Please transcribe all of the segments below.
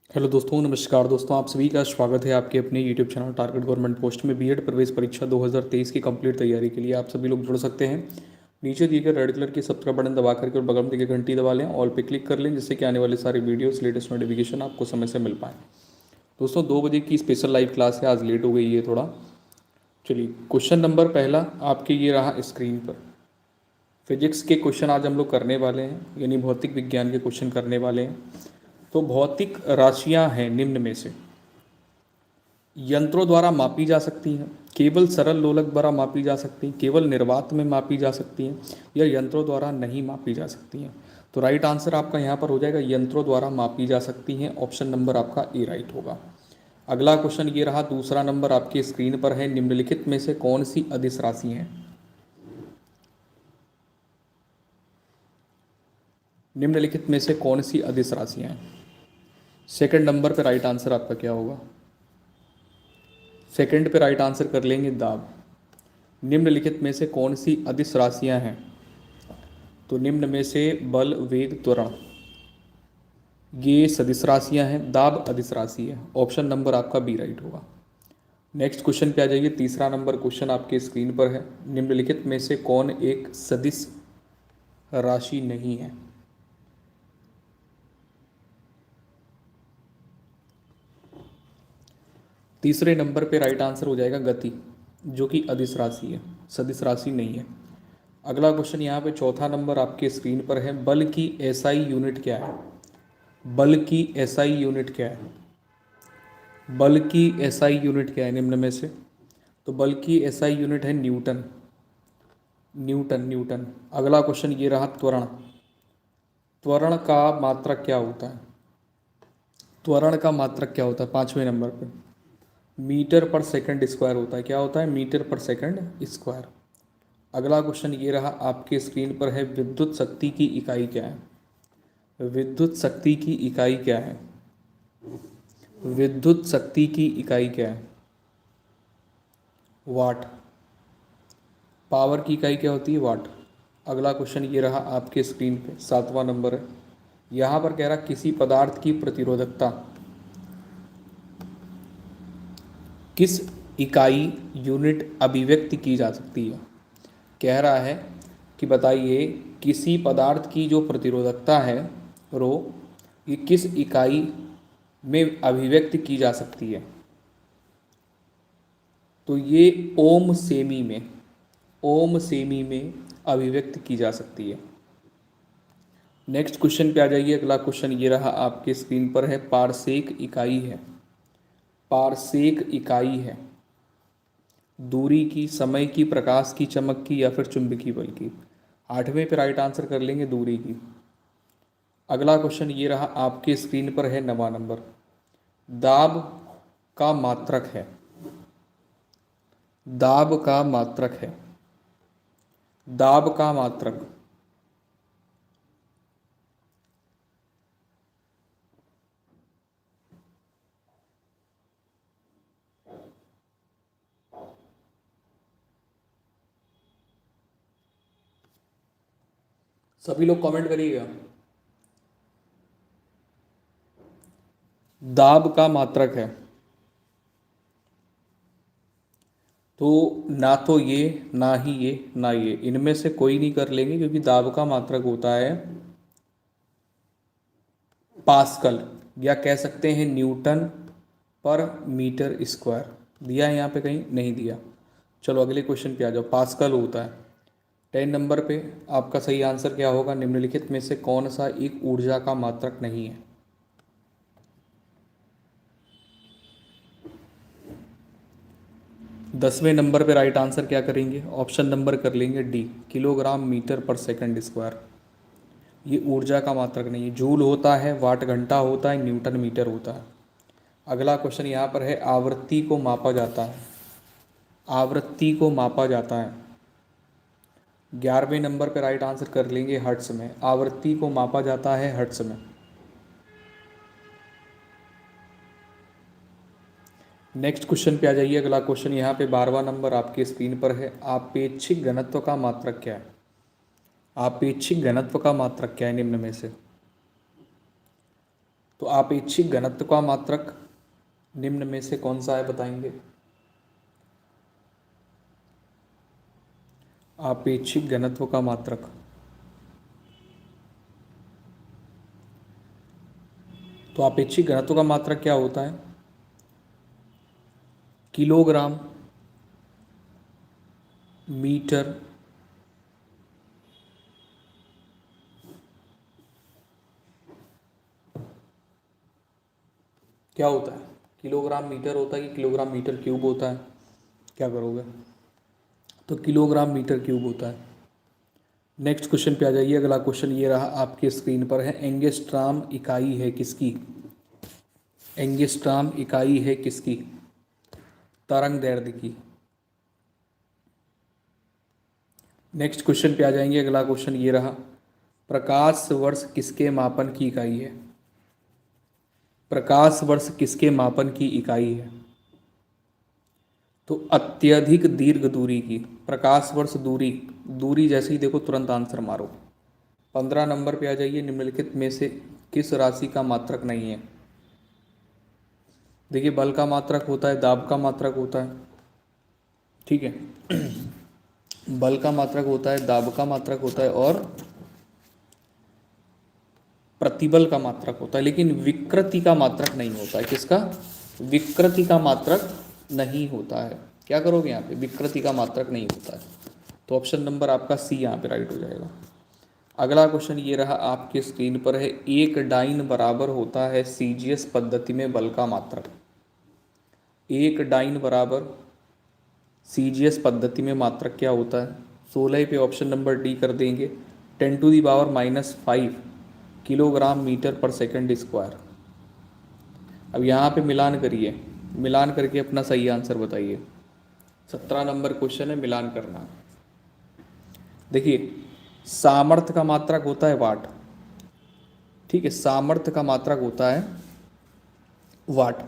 Hello दोस्तों, नमस्कार दोस्तों। आप सभी का स्वागत है आपके अपने YouTube channel target government post में बीएड प्रवेश परीक्षा 2023 की कंप्लीट तैयारी के लिए आप सभी लोग जुड़ सकते हैं। नीचे दिए गए रेड कलर की सब्सक्राइब बटन दबा करके और बगल में दिए गए घंटी दबा लें, ऑल पे क्लिक कर लें, जिससे कि आने वाले सारे वीडियोस लेटेस्ट नोटिफिकेशन आपको समय से मिल पाए। दोस्तों 2 बजे की स्पेशल लाइव क्लास है, आज लेट हो गई है थोड़ा। चलिए, क्वेश्चन नंबर पहला आपके ये रहा स्क्रीन पर। फिजिक्स के क्वेश्चन आज हम लोग करने वाले हैं, यानी भौतिक विज्ञान के क्वेश्चन करने वाले हैं। तो भौतिक राशियां हैं निम्न में से यंत्रों द्वारा मापी जा सकती हैं, केवल सरल लोलक द्वारा मापी जा सकती हैं, केवल निर्वात में मापी जा सकती हैं, या यंत्रों द्वारा नहीं मापी जा सकती हैं। तो राइट आंसर आपका यहाँ पर हो जाएगा यंत्रों द्वारा मापी जा सकती हैं। ऑप्शन नंबर आपका ए राइट होगा। अगला क्वेश्चन ये रहा, दूसरा नंबर आपकी स्क्रीन पर है। निम्नलिखित में से कौन सी अदिश राशि है? निम्नलिखित में से कौन सी अदिश राशियाँ हैं? सेकंड नंबर पर राइट आंसर आपका क्या होगा? सेकंड पे राइट आंसर कर लेंगे दाब। निम्नलिखित में से कौन सी अदिश राशियां हैं? तो निम्न में से बल, वेग, त्वरण ये सदिश राशियां हैं, दाब अदिश राशि है। ऑप्शन नंबर आपका बी राइट होगा। नेक्स्ट क्वेश्चन पे आ जाइए। तीसरा नंबर क्वेश्चन आपके स्क्रीन पर है। निम्नलिखित में से कौन एक सदिश राशि नहीं है? तीसरे नंबर पे राइट आंसर हो जाएगा गति, जो कि अदिश राशि है, सदिश राशि नहीं है। अगला क्वेश्चन यहाँ पे चौथा नंबर आपके स्क्रीन पर है। बल की एसआई यूनिट क्या है? बल की एसआई यूनिट क्या है? बल की एसआई यूनिट क्या है निम्न में से? तो बल की एसआई यूनिट है न्यूटन। Newton Newton. अगला क्वेश्चन ये रहा, त्वरण। त्वरण का मात्रक क्या होता है? त्वरण का मात्रक क्या होता है? पाँचवें नंबर पे मीटर पर सेकंड स्क्वायर होता है। क्या होता है? मीटर पर सेकंड स्क्वायर। अगला क्वेश्चन ये रहा आपके स्क्रीन पर है। विद्युत शक्ति की इकाई क्या है? विद्युत शक्ति की इकाई क्या है? विद्युत शक्ति की इकाई क्या है? वाट। पावर की इकाई क्या होती है? वाट। अगला क्वेश्चन ये रहा आपके स्क्रीन पे, सातवां नंबर है। यहाँ पर कह रहा किसी पदार्थ की प्रतिरोधकता किस इकाई यूनिट अभिव्यक्त की जा सकती है? कह रहा है कि बताइए किसी पदार्थ की जो प्रतिरोधकता है रो, ये किस इकाई में अभिव्यक्त की जा सकती है? तो ये ओम सेमी में, ओम सेमी में अभिव्यक्त की जा सकती है। नेक्स्ट क्वेश्चन पे आ जाइए। अगला क्वेश्चन ये रहा आपके स्क्रीन पर है। पारसेक इकाई है, पारसेक इकाई है दूरी की, समय की, प्रकाश की, चमक की, या फिर चुंबकीय बल की? आठवें पे राइट आंसर कर लेंगे दूरी की। अगला क्वेश्चन ये रहा आपके स्क्रीन पर है, नवा नंबर। दाब का मात्रक है, दाब का मात्रक है, दाब का मात्रक। सभी लोग कमेंट करिएगा। दाब का मात्रक है। तो ना तो ये, ना ही ये, ना ये, इनमें से कोई नहीं कर लेंगे, क्योंकि दाब का मात्रक होता है पास्कल, या कह सकते हैं न्यूटन पर मीटर स्क्वायर। दिया है यहाँ पे? कहीं नहीं दिया। चलो अगले क्वेश्चन पे आ जाओ। पास्कल होता है। 10 नंबर पे आपका सही आंसर क्या होगा? निम्नलिखित में से कौन सा एक ऊर्जा का मात्रक नहीं है? 10वें नंबर पे राइट आंसर क्या करेंगे? ऑप्शन नंबर कर लेंगे डी, किलोग्राम मीटर पर सेकंड स्क्वायर। ये ऊर्जा का मात्रक नहीं है। जूल होता है, वाट घंटा होता है, न्यूटन मीटर होता है। अगला क्वेश्चन यहाँ पर है। आवृत्ति को मापा जाता है, आवृत्ति को मापा जाता है। 11वें नंबर पर राइट आंसर कर लेंगे हर्ट्स में। आवृत्ति को मापा जाता है हर्ट्स में। नेक्स्ट क्वेश्चन पे आ जाइए। अगला क्वेश्चन यहाँ पे 12वां नंबर आपके स्क्रीन पर है। आपेक्षिक घनत्व का मात्रक क्या है? आपेक्षिक घनत्व का मात्रक क्या है निम्न में से? तो आपेक्षिक घनत्व का मात्रक निम्न में से कौन सा है, बताएंगे? आपेक्षिक घनत्व का मात्रक, तो आपेक्षिक घनत्व का मात्रक क्या होता है? किलोग्राम मीटर क्या होता है? किलोग्राम मीटर होता है कि किलोग्राम मीटर क्यूब होता है? क्या करोगे? तो किलोग्राम मीटर क्यूब होता है। नेक्स्ट क्वेश्चन पे आ जाइए। अगला क्वेश्चन ये रहा, आपके स्क्रीन पर है। एंगस्ट्राम इकाई है किसकी? एंगस्ट्राम इकाई है किसकी? तरंग दैर्ध्य की। नेक्स्ट क्वेश्चन पे आ जाएंगे। अगला क्वेश्चन ये रहा, प्रकाश वर्ष किसके मापन की इकाई है? प्रकाश वर्ष किसके मापन की इकाई है? तो अत्यधिक दीर्घ दूरी की। प्रकाश वर्ष दूरी, दूरी जैसे ही देखो तुरंत आंसर मारो। 15 नंबर पे आ जाइए। निम्नलिखित में से किस राशि का मात्रक नहीं है? देखिए, बल का मात्रक होता है, दाब का मात्रक होता है, ठीक है। बल का मात्रक होता है, दाब का मात्रक होता है और प्रतिबल का मात्रक होता है, लेकिन विकृति का मात्रक नहीं होता है। किसका? विकृति का मात्रक नहीं होता है। क्या करोगे यहाँ पे? विकृति का मात्रक नहीं होता है। तो ऑप्शन नंबर आपका सी यहाँ पे राइट हो जाएगा। अगला क्वेश्चन ये रहा, आपके स्क्रीन पर है। एक डाइन बराबर होता है सीजीएस पद्धति में बल का मात्रक। एक डाइन बराबर सीजीएस पद्धति में मात्रक क्या होता है? 16 पे ऑप्शन नंबर डी कर देंगे। 10⁻⁻5 किलोग्राम मीटर पर सेकंड स्क्वायर। अब यहाँ पे मिलान करिए, मिलान करके अपना सही आंसर बताइए। 17 नंबर क्वेश्चन है, मिलान करना। देखिए, सामर्थ्य का मात्रक होता है वाट, ठीक है। सामर्थ्य का मात्रक होता है वाट,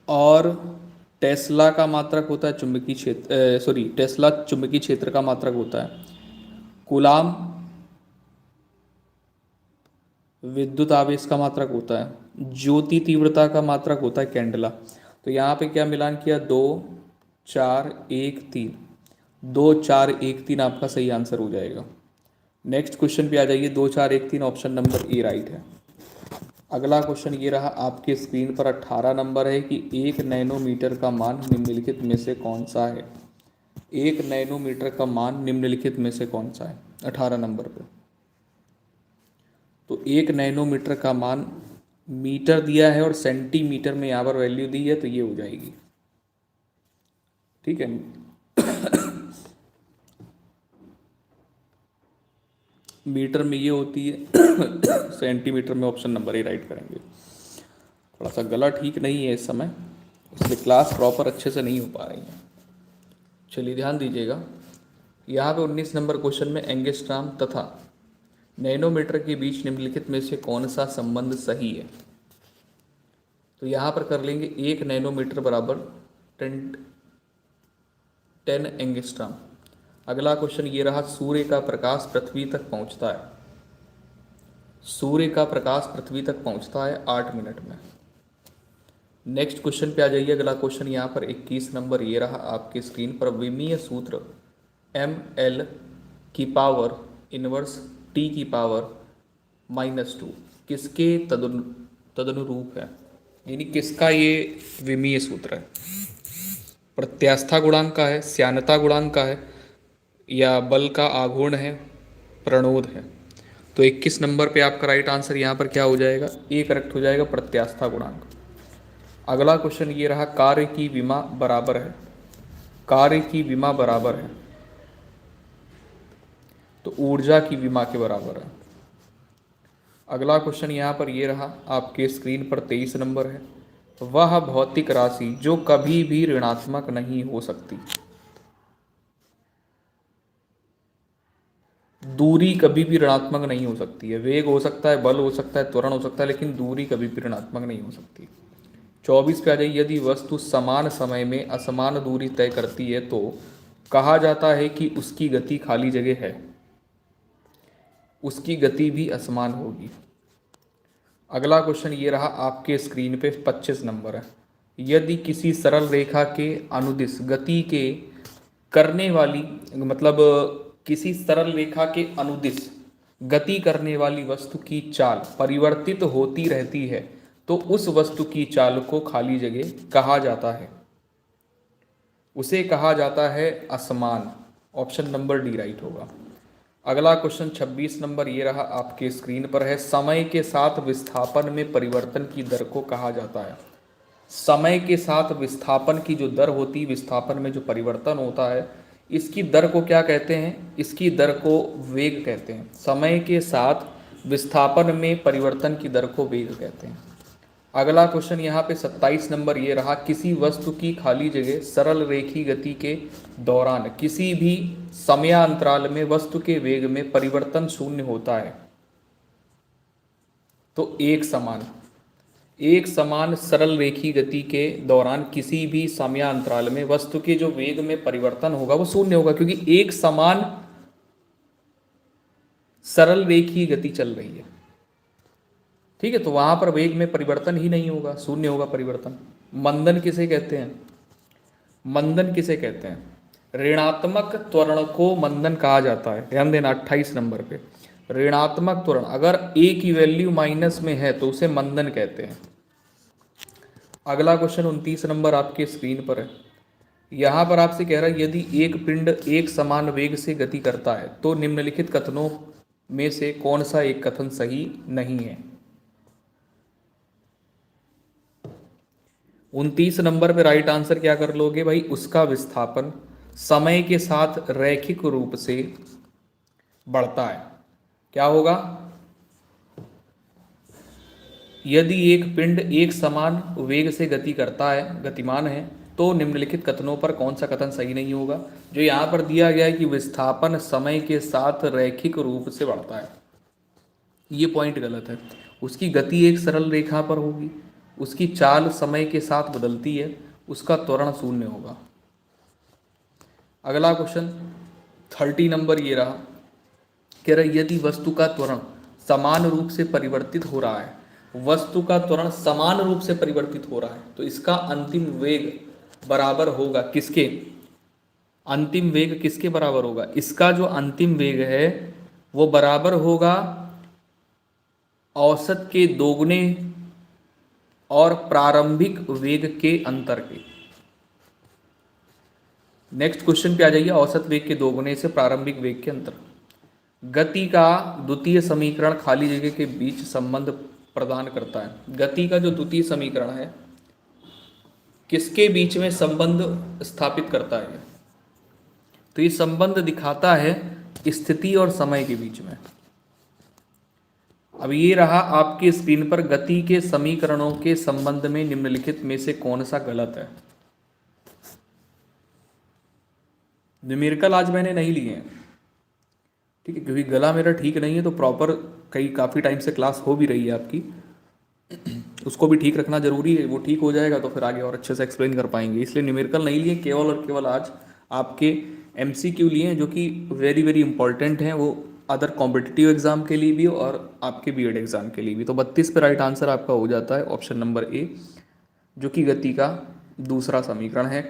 और टेस्ला का मात्रक होता है चुंबकीय क्षेत्र, सॉरी, टेस्ला चुंबकीय क्षेत्र का मात्रक होता है। कूलाम विद्युत आवेश का मात्रक होता है। ज्योति तीव्रता का मात्रक होता है कैंडला। तो यहाँ पे क्या मिलान किया? 2 4 1 3, 2 4 1 3 आपका सही आंसर हो जाएगा। नेक्स्ट क्वेश्चन पे आ जाइए। 2 4 1 3 ऑप्शन नंबर ए राइट है। अगला क्वेश्चन ये रहा, आपके स्क्रीन पर 18 नंबर है कि 1 नैनोमीटर का मान निम्नलिखित में से कौन सा है? 1 नैनोमीटर का मान निम्नलिखित में से कौन सा है? 18 नंबर पे। तो 1 नैनोमीटर का मान मीटर दिया है और सेंटीमीटर में यहाँ पर वैल्यू दी है, तो ये हो जाएगी, ठीक है। मीटर में ये होती है, सेंटीमीटर में ऑप्शन नंबर ए राइट करेंगे। थोड़ा सा गला ठीक नहीं है इस समय, इसलिए क्लास प्रॉपर अच्छे से नहीं हो पा रही है। चलिए ध्यान दीजिएगा। यहाँ पे 19 नंबर क्वेश्चन में एंगस्ट्राम तथा नैनोमीटर के बीच निम्नलिखित में से कौन सा संबंध सही है? तो यहाँ पर कर लेंगे 1 नैनोमीटर बराबर 10 एंगस्ट्राम। अगला क्वेश्चन ये रहा, सूर्य का प्रकाश पृथ्वी तक पहुँचता है। सूर्य का प्रकाश पृथ्वी तक पहुँचता है 8 मिनट में। नेक्स्ट क्वेश्चन पे आ जाइए। अगला क्वेश्चन यहाँ पर 21 नंबर ये रहा, आपके स्क्रीन पर। विमीय सूत्र ml की पावर इनवर्स t की पावर -2 किसके तदनुरूप है? यानी किसका ये विमीय सूत्र है? प्रत्यास्था गुणांक का है, श्यानता गुणांक का है, या बल का आघूर्ण है, प्रणोद है? तो 21 नंबर पे आपका राइट आंसर यहाँ पर क्या हो जाएगा? ए करेक्ट हो जाएगा, प्रत्यास्था गुणांक। अगला क्वेश्चन ये रहा, कार्य की विमा बराबर है। कार्य की विमा बराबर है, तो ऊर्जा की विमा के बराबर है। अगला क्वेश्चन यहाँ पर ये रहा, आपके स्क्रीन पर 23 नंबर है। वह भौतिक राशि जो कभी भी ऋणात्मक नहीं हो सकती। दूरी कभी भी ऋणात्मक नहीं हो सकती है। वेग हो सकता है, बल हो सकता है, त्वरण हो सकता है, लेकिन दूरी कभी भी ऋणात्मक नहीं हो सकती। 24 पे आ जाइए। यदि वस्तु समान समय में असमान दूरी तय करती है तो कहा जाता है कि उसकी गति खाली जगह है। उसकी गति भी असमान होगी। अगला क्वेश्चन ये रहा आपके स्क्रीन पे 25 नंबर है। यदि किसी सरल रेखा के अनुदिश गति के करने वाली, मतलब किसी सरल रेखा के अनुदिश गति करने वाली वस्तु की चाल परिवर्तित होती रहती है तो उस वस्तु की चाल को खाली जगह कहा जाता है। उसे कहा जाता है असमान। ऑप्शन नंबर डी राइट होगा। अगला क्वेश्चन 26 नंबर ये रहा आपके स्क्रीन पर है। समय के साथ विस्थापन में परिवर्तन की दर को कहा जाता है। समय के साथ विस्थापन की जो दर होती है, विस्थापन में जो परिवर्तन होता है, इसकी दर को क्या कहते हैं? इसकी दर को वेग कहते हैं। समय के साथ विस्थापन में परिवर्तन की दर को वेग कहते हैं। अगला क्वेश्चन यहाँ पे 27 नंबर ये रहा। किसी वस्तु की खाली जगह सरल रेखी गति के दौरान किसी भी समयांतराल में वस्तु के वेग में परिवर्तन शून्य होता है तो एक समान सरल रेखी गति के दौरान किसी भी समयांतराल में वस्तु के जो वेग में परिवर्तन होगा वो शून्य होगा, क्योंकि एक समान सरल रेखी गति चल रही है। ठीक है, तो वहां पर वेग में परिवर्तन ही नहीं होगा, शून्य होगा परिवर्तन। मंदन किसे कहते हैं? मंदन किसे कहते हैं? ऋणात्मक त्वरण को मंदन कहा जाता है। ध्यान देना 28 नंबर पे, ऋणात्मक त्वरण अगर ए की वैल्यू माइनस में है तो उसे मंदन कहते हैं। अगला क्वेश्चन 29 नंबर आपके स्क्रीन पर है। यहां पर आपसे कह रहा है यदि एक पिंड एक समान वेग से गति करता है तो निम्नलिखित कथनों में से कौन सा एक कथन सही नहीं है? 29 नंबर पे राइट आंसर क्या कर लोगे भाई? उसका विस्थापन समय के साथ रैखिक रूप से बढ़ता है। क्या होगा? यदि एक पिंड एक समान वेग से गति करता है, गतिमान है, तो निम्नलिखित कथनों पर कौन सा कथन सही नहीं होगा? जो यहाँ पर दिया गया है कि विस्थापन समय के साथ रैखिक रूप से बढ़ता है, ये पॉइंट गलत है। उसकी गति एक सरल रेखा पर होगी, उसकी चाल समय के साथ बदलती है, उसका त्वरण शून्य होगा। अगला क्वेश्चन 30 नंबर ये रहा। कह रहा यदि वस्तु का त्वरण समान रूप से परिवर्तित हो रहा है, वस्तु का त्वरण समान रूप से परिवर्तित हो रहा है, तो इसका अंतिम वेग बराबर होगा किसके? अंतिम वेग किसके बराबर होगा? इसका जो अंतिम वेग है वो बराबर होगा औसत के दोगुने और प्रारंभिक वेग के अंतर के। नेक्स्ट क्वेश्चन पे आ जाइए। औसत वेग के दोगुने से प्रारंभिक वेग के अंतर। गति का द्वितीय समीकरण खाली जगह के बीच संबंध प्रदान करता है। गति का जो द्वितीय समीकरण है किसके बीच में संबंध स्थापित करता है? तो ये संबंध दिखाता है स्थिति और समय के बीच में। अब ये रहा आपके स्क्रीन पर। गति के समीकरणों के संबंध में निम्नलिखित में से कौन सा गलत है? न्यूमेरिकल आज मैंने नहीं लिए हैं, ठीक है, क्योंकि गला मेरा ठीक नहीं है, तो प्रॉपर काफ़ी टाइम से क्लास हो भी रही है आपकी, उसको भी ठीक रखना जरूरी है। वो ठीक हो जाएगा तो फिर आगे और अच्छे से एक्सप्लेन कर पाएंगे, इसलिए न्यूमेरिकल नहीं लिए। केवल और केवल आज आपके MCQ लिए हैं, जो कि वेरी वेरी इंपॉर्टेंट हैं, वो अदर कॉम्पिटिटिव एग्जाम के लिए भी और आपके बीएड एग्जाम के लिए भी। तो 32 पे राइट आंसर आपका हो जाता है ऑप्शन नंबर ए, जो कि गति का दूसरा समीकरण है।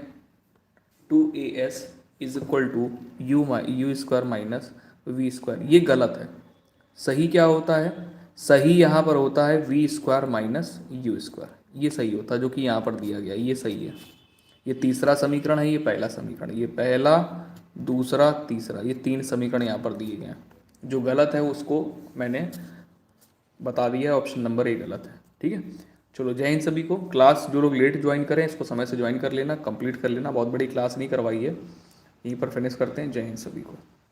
2AS is equal to U square minus V square. ये गलत है। सही क्या होता है? सही यहाँ पर होता है V square minus U square, ये सही होता है, जो कि यहाँ पर दिया गया, ये सही है। ये तीसरा समीकरण है, ये पहला समीकरण, ये पहला दूसरा तीसरा, ये 3 समीकरण यहाँ पर दिए गए हैं। जो गलत है उसको मैंने बता दिया है, ऑप्शन नंबर ए गलत है। ठीक है, चलो जय हिंद सभी को। क्लास जो लोग लेट ज्वाइन करें इसको समय से ज्वाइन कर लेना, कंप्लीट कर लेना, बहुत बड़ी क्लास नहीं करवाई है, यहीं पर फिनिश करते हैं। जय हिंद सभी को।